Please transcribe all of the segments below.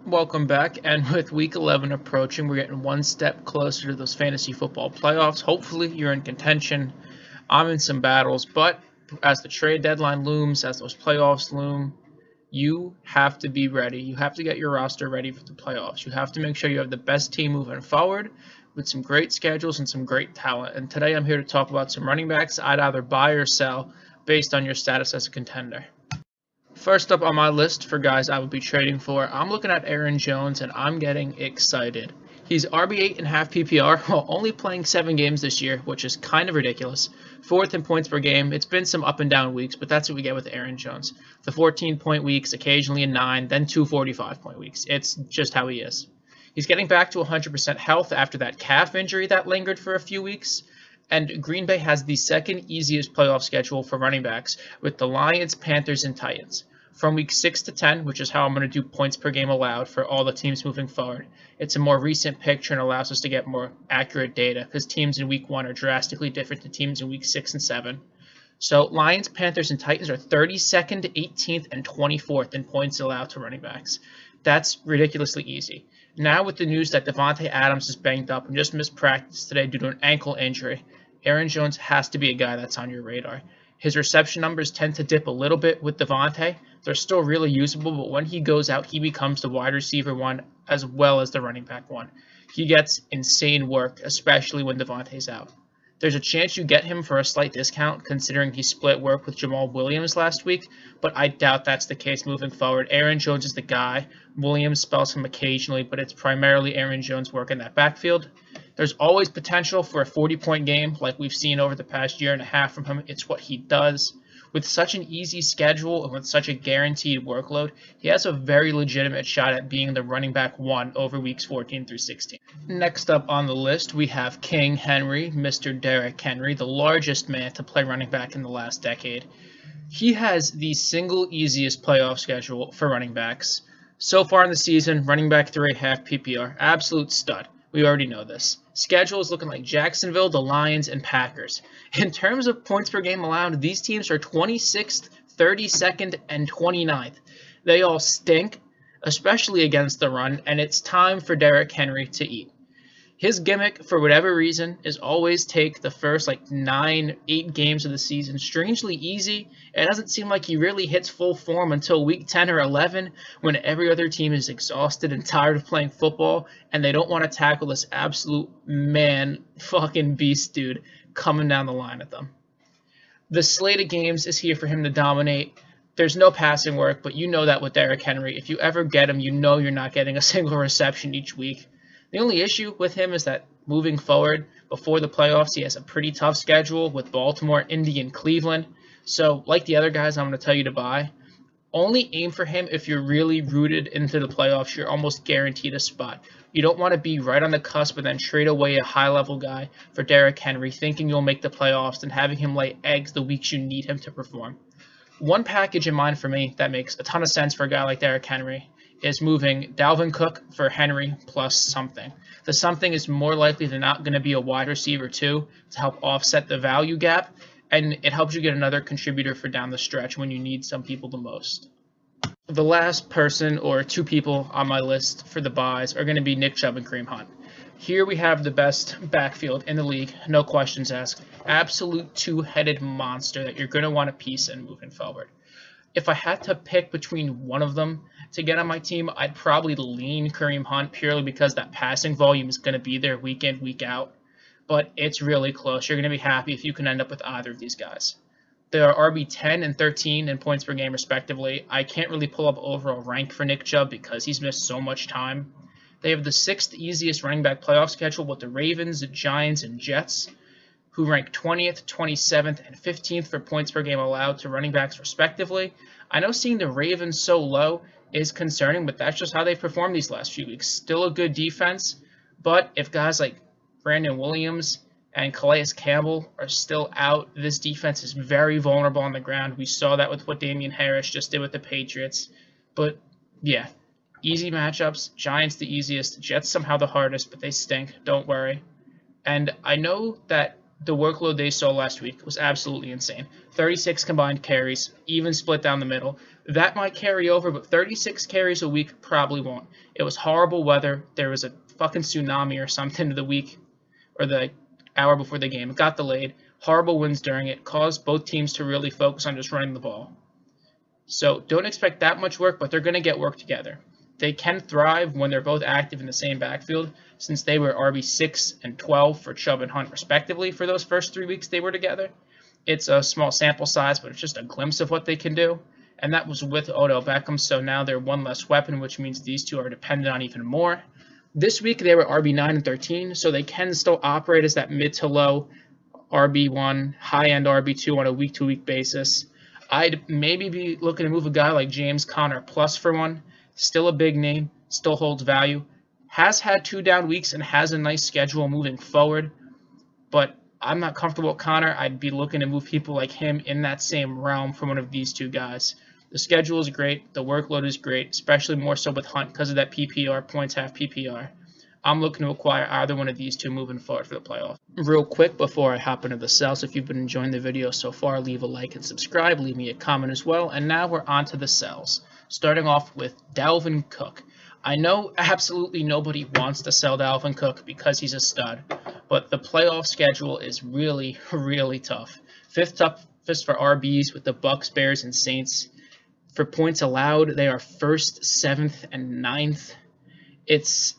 Welcome back, and with week 11 approaching, we're getting one step closer to those fantasy football playoffs. Hopefully, you're in contention. I'm in some battles, but as the trade deadline looms, as those playoffs loom, you have to be ready. You have to get your roster ready for the playoffs. You have to make sure you have the best team moving forward with some great schedules and some great talent. And today I'm here to talk about some running backs I'd either buy or sell based on your status as a contender. First up on my list for guys I would be trading for, I'm looking at Aaron Jones and I'm getting excited. He's RB8 in half PPR while only playing 7 games this year, which is kind of ridiculous. Fourth in points per game. It's been some up and down weeks, but that's what we get with Aaron Jones. The 14-point weeks, occasionally a 9, then 2 45-point weeks. It's just how he is. He's getting back to 100% health after that calf injury that lingered for a few weeks. And Green Bay has the second easiest playoff schedule for running backs with the Lions, Panthers, and Titans. From week 6 to 10, which is how I'm going to do points per game allowed for all the teams moving forward, it's a more recent picture and allows us to get more accurate data because teams in week 1 are drastically different to teams in week 6 and 7. So Lions, Panthers, and Titans are 32nd, 18th, and 24th in points allowed to running backs. That's ridiculously easy. Now with the news that Davante Adams is banged up and just missed practice today due to an ankle injury, Aaron Jones has to be a guy that's on your radar. His reception numbers tend to dip a little bit with Davante. They're still really usable, but when he goes out, he becomes the wide receiver one as well as the running back one. He gets insane work, especially when Davante's out. There's a chance you get him for a slight discount, considering he split work with Jamal Williams last week, but I doubt that's the case moving forward. Aaron Jones is the guy. Williams spells him occasionally, but it's primarily Aaron Jones work in that backfield. There's always potential for a 40-point game like we've seen over the past year and a half from him. It's what he does. With such an easy schedule and with such a guaranteed workload, he has a very legitimate shot at being the running back one over weeks 14 through 16. Next up on the list, we have King Henry, Mr. Derrick Henry, the largest man to play running back in the last decade. He has the single easiest playoff schedule for running backs. So far in the season, running back 3 half PPR, absolute stud. We already know this. Schedule is looking like Jacksonville, the Lions, and Packers. In terms of points per game allowed, these teams are 26th, 32nd, and 29th. They all stink, especially against the run, and it's time for Derrick Henry to eat. His gimmick, for whatever reason, is always take the first 9, 8 games of the season strangely easy. It doesn't seem like he really hits full form until week 10 or 11 when every other team is exhausted and tired of playing football and they don't want to tackle this absolute man fucking beast dude coming down the line at them. The slate of games is here for him to dominate. There's no passing work, but you know that with Derrick Henry. If you ever get him, you know you're not getting a single reception each week. The only issue with him is that moving forward, before the playoffs, he has a pretty tough schedule with Baltimore, Indy, and Cleveland. So, like the other guys I'm going to tell you to buy, only aim for him if you're really rooted into the playoffs. You're almost guaranteed a spot. You don't want to be right on the cusp and then trade away a high-level guy for Derrick Henry, thinking you'll make the playoffs and having him lay eggs the weeks you need him to perform. One package in mind for me that makes a ton of sense for a guy like Derrick Henry is moving Dalvin Cook for Henry plus something. The something is more likely than not going to be a wide receiver too to help offset the value gap, and it helps you get another contributor for down the stretch when you need some people the most. The last person or 2 people on my list for the buys are going to be Nick Chubb and Kareem Hunt. Here we have the best backfield in the league, no questions asked. Absolute 2-headed monster that you're going to want a piece in moving forward. If I had to pick between one of them to get on my team, I'd probably lean Kareem Hunt purely because that passing volume is going to be there week in, week out. But it's really close. You're going to be happy if you can end up with either of these guys. They are RB 10 and 13 in points per game, respectively. I can't really pull up overall rank for Nick Chubb because he's missed so much time. They have the 6th easiest running back playoff schedule with the Ravens, Giants, and Jets, who rank 20th, 27th, and 15th for points per game allowed to running backs, respectively. I know seeing the Ravens so low is concerning, but that's just how they've performed these last few weeks. Still a good defense, but if guys like Brandon Williams and Calais Campbell are still out, this defense is very vulnerable on the ground. We saw that with what Damian Harris just did with the Patriots. But, yeah, easy matchups. Giants the easiest. Jets somehow the hardest, but they stink. Don't worry. And I know that the workload they saw last week was absolutely insane. 36 combined carries, even split down the middle. That might carry over, but 36 carries a week probably won't. It was horrible weather. There was a fucking tsunami or something the week or the hour before the game. It got delayed. Horrible winds during it caused both teams to really focus on just running the ball. So don't expect that much work, but they're going to get work together. They can thrive when they're both active in the same backfield, since they were RB6 and 12 for Chubb and Hunt respectively for those first 3 weeks they were together. It's a small sample size, but it's just a glimpse of what they can do. And that was with Odell Beckham, so now they're one less weapon, which means these two are dependent on even more. This week they were RB9 and 13, so they can still operate as that mid to low RB1, high-end RB2 on a week-to-week basis. I'd maybe be looking to move a guy like James Conner plus for one. Still a big name, still holds value. Has had 2 down weeks and has a nice schedule moving forward. But I'm not comfortable with Conner. I'd be looking to move people like him in that same realm for one of these two guys. The schedule is great. The workload is great, especially more so with Hunt because of that PPR, points half PPR. I'm looking to acquire either one of these two moving forward for the playoffs. Real quick before I hop into the sells, if you've been enjoying the video so far, leave a like and subscribe. Leave me a comment as well. And now we're on to the sells. Starting off with Dalvin Cook. I know absolutely nobody wants to sell Dalvin Cook because he's a stud, but the playoff schedule is really, really tough. 5th toughest for RBs with the Bucks, Bears, and Saints. For points allowed, they are 1st, 7th, and 9th. It's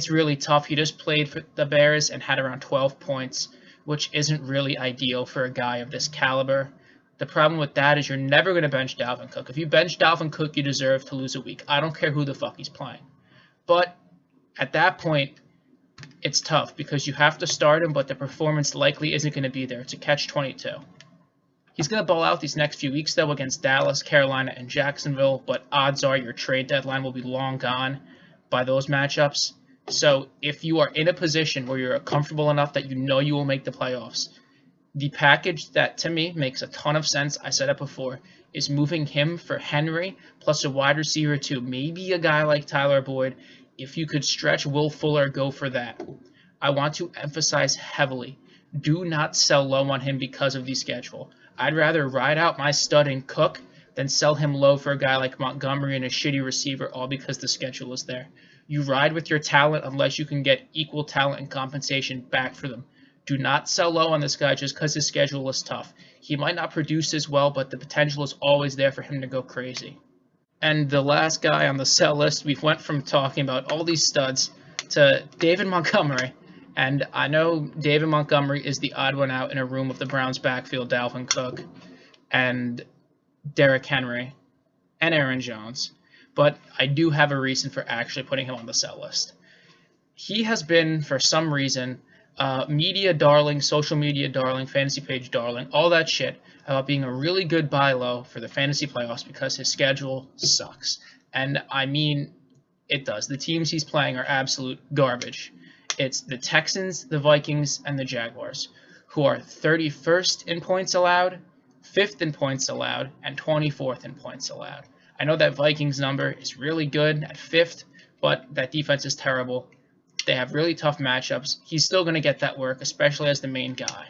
really tough. He just played for the Bears and had around 12 points, which isn't really ideal for a guy of this caliber. The problem with that is you're never going to bench Dalvin Cook. If you bench Dalvin Cook, you deserve to lose a week. I don't care who the fuck he's playing. But at that point, it's tough because you have to start him, but the performance likely isn't going to be there. It's a catch-22. He's going to ball out these next few weeks, though, against Dallas, Carolina, and Jacksonville, but odds are your trade deadline will be long gone by those matchups. So if you are in a position where you're comfortable enough that you know you will make the playoffs, the package that, to me, makes a ton of sense, I said it before, is moving him for Henry plus a wide receiver too. Maybe a guy like Tyler Boyd. If you could stretch Will Fuller, go for that. I want to emphasize heavily, do not sell low on him because of the schedule. I'd rather ride out my stud in Cook than sell him low for a guy like Montgomery and a shitty receiver, all because the schedule is there. You ride with your talent unless you can get equal talent and compensation back for them. Do not sell low on this guy just because his schedule is tough. He might not produce as well, but the potential is always there for him to go crazy. And the last guy on the sell list, we went from talking about all these studs to David Montgomery. And I know David Montgomery is the odd one out in a room of the Browns backfield, Dalvin Cook and Derrick Henry and Aaron Jones. But I do have a reason for actually putting him on the sell list. He has been, for some reason, media darling, social media darling, fantasy page darling, all that shit about being a really good buy low for the fantasy playoffs because his schedule sucks. And I mean, it does. The teams he's playing are absolute garbage. It's the Texans, the Vikings, and the Jaguars, who are 31st in points allowed, 5th in points allowed, and 24th in points allowed. I know that Vikings number is really good at 5th, but that defense is terrible. They have really tough matchups. He's still going to get that work, especially as the main guy.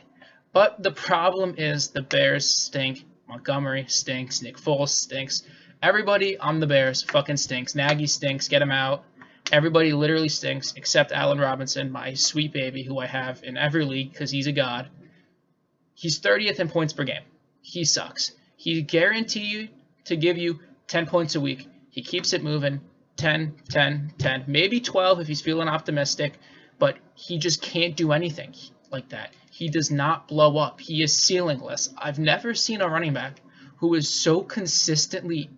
But the problem is the Bears stink. Montgomery stinks. Nick Foles stinks. Everybody on the Bears fucking stinks. Nagy stinks. Get him out. Everybody literally stinks except Allen Robinson, my sweet baby, who I have in every league because he's a god. He's 30th in points per game. He sucks. He guaranteed to give you 10 points a week. He keeps it moving. 10, 10, 10, maybe 12 if he's feeling optimistic, but he just can't do anything like that. He does not blow up. He is ceilingless. I've never seen a running back who is so consistently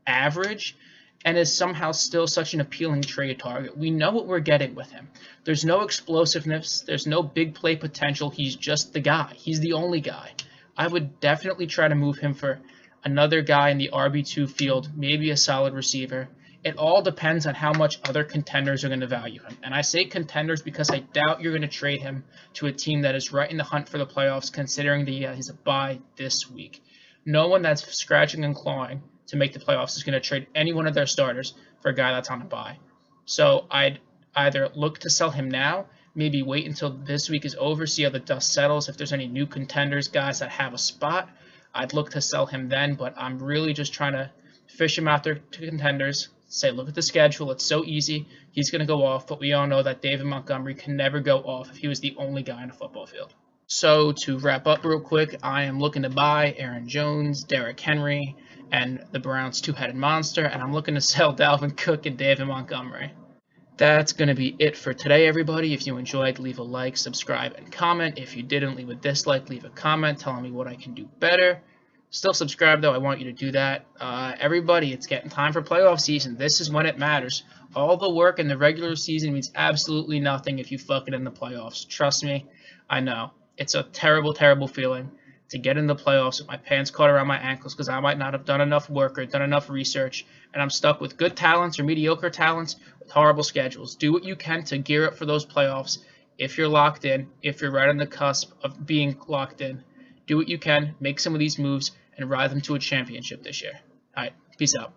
average and is somehow still such an appealing trade target. We know what we're getting with him. There's no explosiveness. There's no big play potential. He's just the guy. He's the only guy. I would definitely try to move him for another guy in the RB2 field, maybe a solid receiver. It all depends on how much other contenders are going to value him. And I say contenders because I doubt you're going to trade him to a team that is right in the hunt for the playoffs, considering he's a bye this week. No one that's scratching and clawing to make the playoffs is going to trade any one of their starters for a guy that's on a bye. So I'd either look to sell him now, maybe wait until this week is over, see how the dust settles. If there's any new contenders, guys that have a spot, I'd look to sell him then. But I'm really just trying to fish him out there to contenders. Say, look at the schedule. It's so easy. He's going to go off. But we all know that David Montgomery can never go off if he was the only guy on the football field. So to wrap up real quick, I am looking to buy Aaron Jones, Derrick Henry, and the Browns' two-headed monster. And I'm looking to sell Dalvin Cook and David Montgomery. That's going to be it for today, everybody. If you enjoyed, leave a like, subscribe, and comment. If you didn't, leave a dislike, leave a comment telling me what I can do better. Still subscribe, though. I want you to do that. Everybody, it's getting time for playoff season. This is when it matters. All the work in the regular season means absolutely nothing if you fuck it in the playoffs. Trust me, I know. It's a terrible, terrible feeling to get in the playoffs with my pants caught around my ankles because I might not have done enough work or done enough research, and I'm stuck with good talents or mediocre talents with horrible schedules. Do what you can to gear up for those playoffs. If you're locked in, if you're right on the cusp of being locked in, do what you can, make some of these moves, and ride them to a championship this year. All right, peace out.